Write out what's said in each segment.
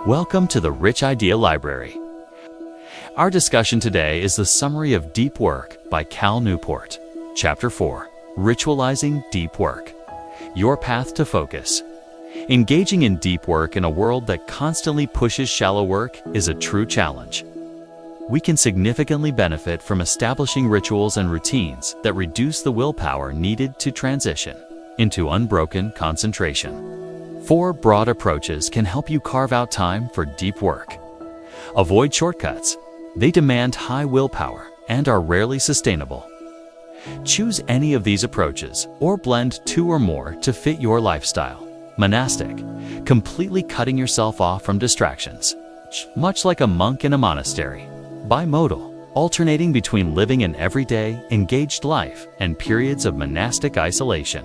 Welcome to the Rich Idea Library. Our discussion today is the summary of Deep Work by Cal Newport. Chapter 4, Ritualizing Deep Work. Your path to focus. Engaging in deep work in a world that constantly pushes shallow work is a true challenge. We can significantly benefit from establishing rituals and routines that reduce the willpower needed to transition into unbroken concentration. 4 broad approaches can help you carve out time for deep work. Avoid shortcuts. They demand high willpower and are rarely sustainable. Choose any of these approaches or blend 2 or more to fit your lifestyle. Monastic, completely cutting yourself off from distractions, much like a monk in a monastery. Bimodal, alternating between living an everyday, engaged life and periods of monastic isolation.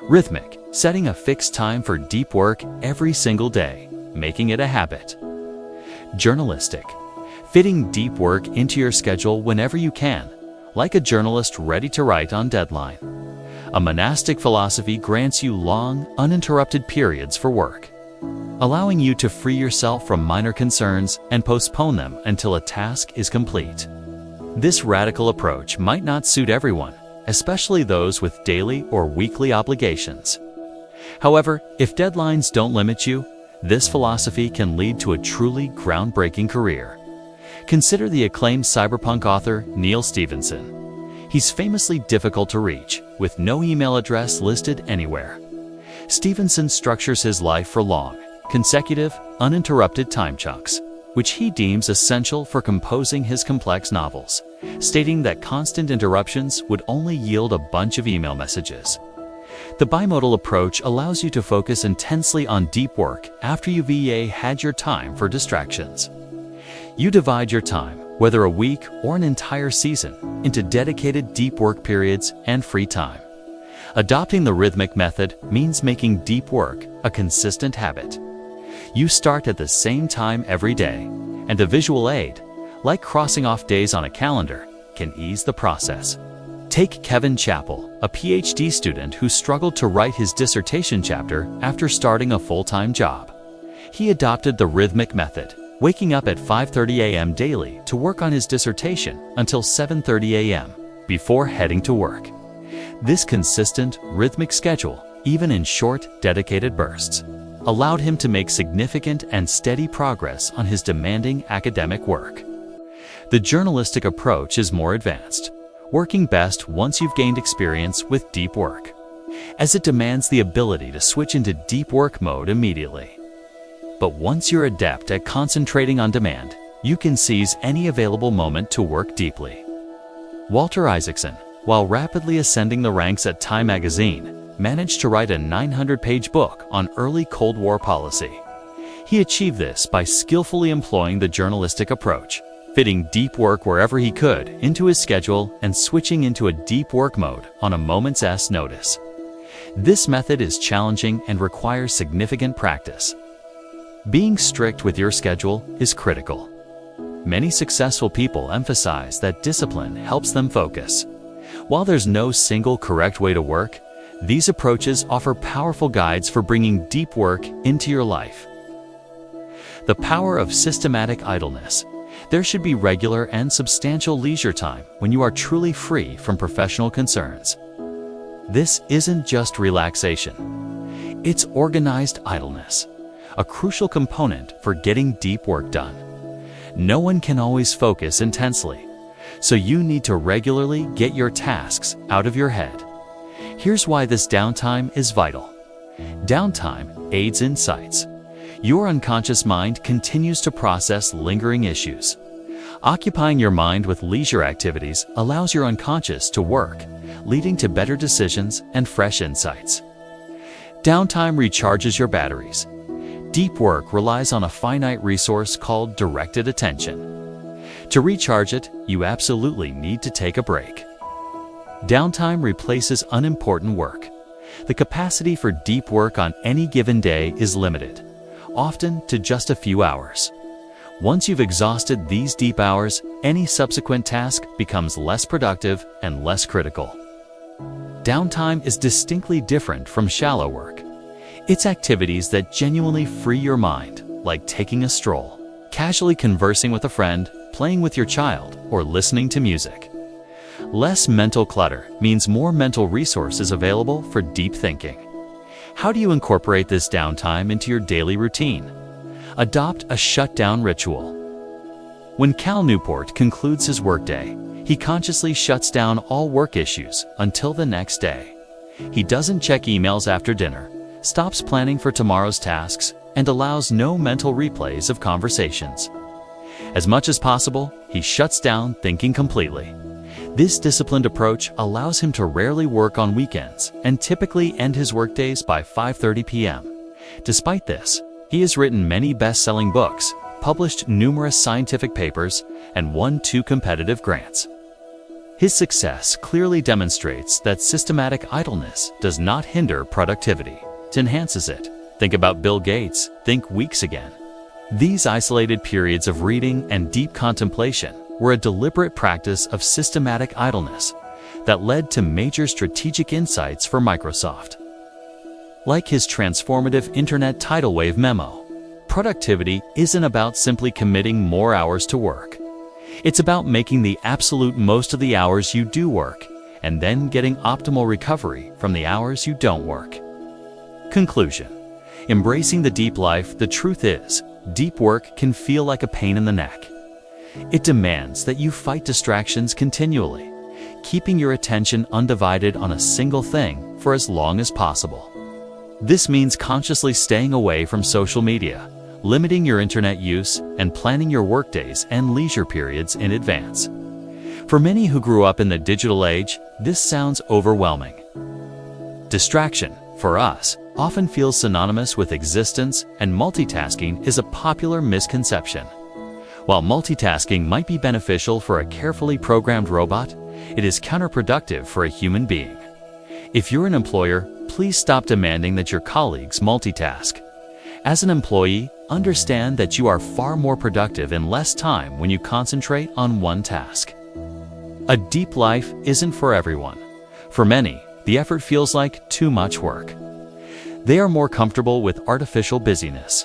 Rhythmic, setting a fixed time for deep work every single day, making it a habit. Journalistic, fitting deep work into your schedule whenever you can, like a journalist ready to write on deadline. A monastic philosophy grants you long, uninterrupted periods for work, allowing you to free yourself from minor concerns and postpone them until a task is complete. This radical approach might not suit everyone, especially those with daily or weekly obligations. However, if deadlines don't limit you, this philosophy can lead to a truly groundbreaking career. Consider the acclaimed cyberpunk author Neal Stevenson. He's famously difficult to reach, with no email address listed anywhere. Stevenson structures his life for long, consecutive, uninterrupted time chunks, which he deems essential for composing his complex novels, stating that constant interruptions would only yield a bunch of email messages. The bimodal approach allows you to focus intensely on deep work after you've had your time for distractions. You divide your time, whether a week or an entire season, into dedicated deep work periods and free time. Adopting the rhythmic method means making deep work a consistent habit. You start at the same time every day, and a visual aid, like crossing off days on a calendar, can ease the process. Take Kevin Chappell, a PhD student who struggled to write his dissertation chapter after starting a full-time job. He adopted the rhythmic method, waking up at 5:30 a.m. daily to work on his dissertation until 7:30 a.m. before heading to work. This consistent, rhythmic schedule, even in short, dedicated bursts, allowed him to make significant and steady progress on his demanding academic work. The journalistic approach is more advanced, working best once you've gained experience with deep work, as it demands the ability to switch into deep work mode immediately. But once you're adept at concentrating on demand, you can seize any available moment to work deeply. Walter Isaacson, while rapidly ascending the ranks at Time magazine, managed to write a 900-page book on early Cold War policy. He achieved this by skillfully employing the journalistic approach, fitting deep work wherever he could into his schedule and switching into a deep work mode on a moment's notice. This method is challenging and requires significant practice. Being strict with your schedule is critical. Many successful people emphasize that discipline helps them focus. While there's no single correct way to work, these approaches offer powerful guides for bringing deep work into your life. The power of systematic idleness. There should be regular and substantial leisure time when you are truly free from professional concerns. This isn't just relaxation. It's organized idleness, a crucial component for getting deep work done. No one can always focus intensely, so you need to regularly get your tasks out of your head. Here's why this downtime is vital. Downtime aids insights. Your unconscious mind continues to process lingering issues. Occupying your mind with leisure activities allows your unconscious to work, leading to better decisions and fresh insights. Downtime recharges your batteries. Deep work relies on a finite resource called directed attention. To recharge it, you absolutely need to take a break. Downtime replaces unimportant work. The capacity for deep work on any given day is limited, often to just a few hours. Once you've exhausted these deep hours, any subsequent task becomes less productive and less critical. Downtime is distinctly different from shallow work. It's activities that genuinely free your mind, like taking a stroll, casually conversing with a friend, playing with your child, or listening to music. Less mental clutter means more mental resources available for deep thinking. How do you incorporate this downtime into your daily routine? Adopt a shutdown ritual. When Cal Newport concludes his workday, he consciously shuts down all work issues until the next day. He doesn't check emails after dinner, stops planning for tomorrow's tasks, and allows no mental replays of conversations. As much as possible, he shuts down thinking completely. This disciplined approach allows him to rarely work on weekends and typically end his workdays by 5:30 p.m. Despite this, he has written many best-selling books, published numerous scientific papers, and won 2 competitive grants. His success clearly demonstrates that systematic idleness does not hinder productivity, it enhances it. Think about Bill Gates, think weeks again. These isolated periods of reading and deep contemplation were a deliberate practice of systematic idleness that led to major strategic insights for Microsoft. Like his transformative internet tidal wave memo, productivity isn't about simply committing more hours to work. It's about making the absolute most of the hours you do work and then getting optimal recovery from the hours you don't work. Conclusion. Embracing the deep life, the truth is, deep work can feel like a pain in the neck. It demands that you fight distractions continually, keeping your attention undivided on a single thing for as long as possible. This means consciously staying away from social media, limiting your internet use, and planning your workdays and leisure periods in advance. For many who grew up in the digital age, this sounds overwhelming. Distraction, for us, often feels synonymous with existence, and multitasking is a popular misconception. While multitasking might be beneficial for a carefully programmed robot, it is counterproductive for a human being. If you're an employer, please stop demanding that your colleagues multitask. As an employee, understand that you are far more productive in less time when you concentrate on one task. A deep life isn't for everyone. For many, the effort feels like too much work. They are more comfortable with artificial busyness.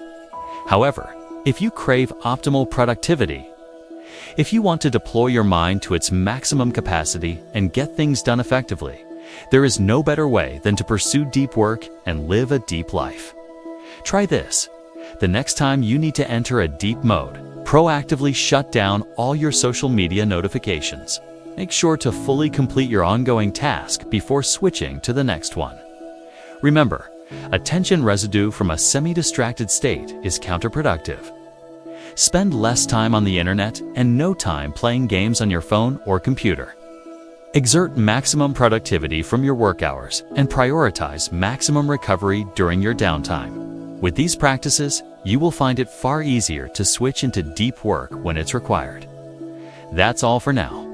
However, if you crave optimal productivity, if you want to deploy your mind to its maximum capacity and get things done effectively, there is no better way than to pursue deep work and live a deep life. Try this. The next time you need to enter a deep mode, proactively shut down all your social media notifications. Make sure to fully complete your ongoing task before switching to the next one. Remember, attention residue from a semi-distracted state is counterproductive. Spend less time on the internet and no time playing games on your phone or computer. Exert maximum productivity from your work hours and prioritize maximum recovery during your downtime. With these practices, you will find it far easier to switch into deep work when it's required. That's all for now.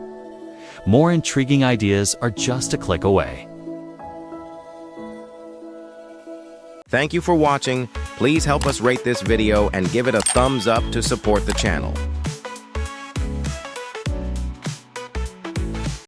More intriguing ideas are just a click away. Thank you for watching. Please help us rate this video and give it a thumbs up to support the channel.